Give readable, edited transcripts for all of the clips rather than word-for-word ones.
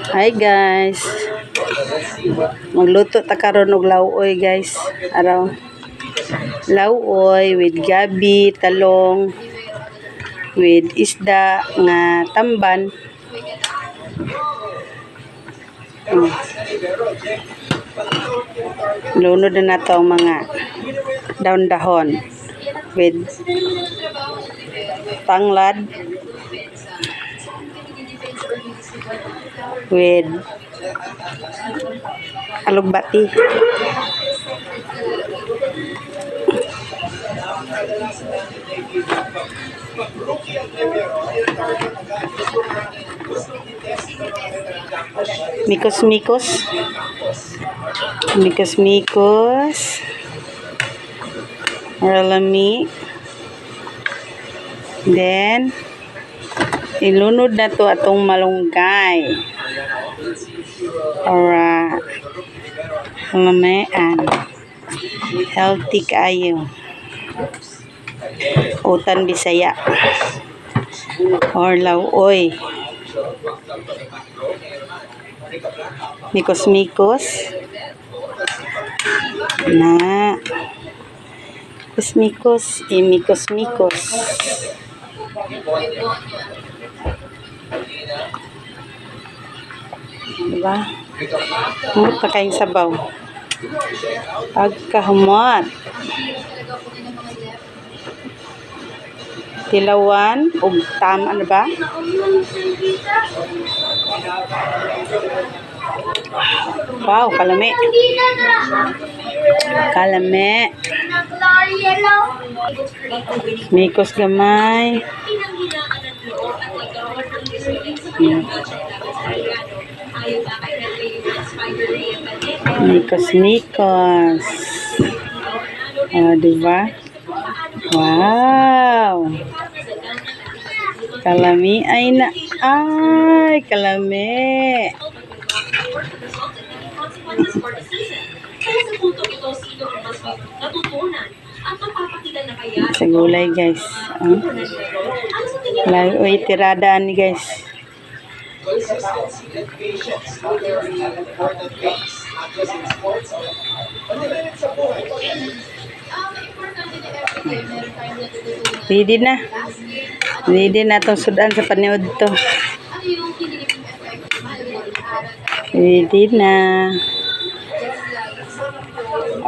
Hi guys. Magluto ta karon og lauoy guys. Araw. Lauoy with gabi, talong, with isda nga tamban. Lunod na nato ang mga daon-dahon with tanglad, with alugbati. Mikos-mikos. Mikos-mikos. Maralami. Then, ilunod na to atong malunggay. Para lamaan. Healthy kayo. Utan Bisaya. Or lauoy. Mikos-mikos. Na. Mikos-mikos. Mikos-mikos. Diba? Humot pa kayong sabaw. Pagkahumot. Tilawan. O tama na ba? Wow, kalame. Kalame. Mikos gamay. Mikos-mikos. Diba? Wow. Kalami ay na. Ay, kalami. Sa gulay guys. Uy, tiradaan ni guys. Ready na. Ready na itong sudan sa paniod to. Ready na.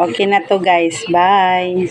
Okay na to guys. Bye.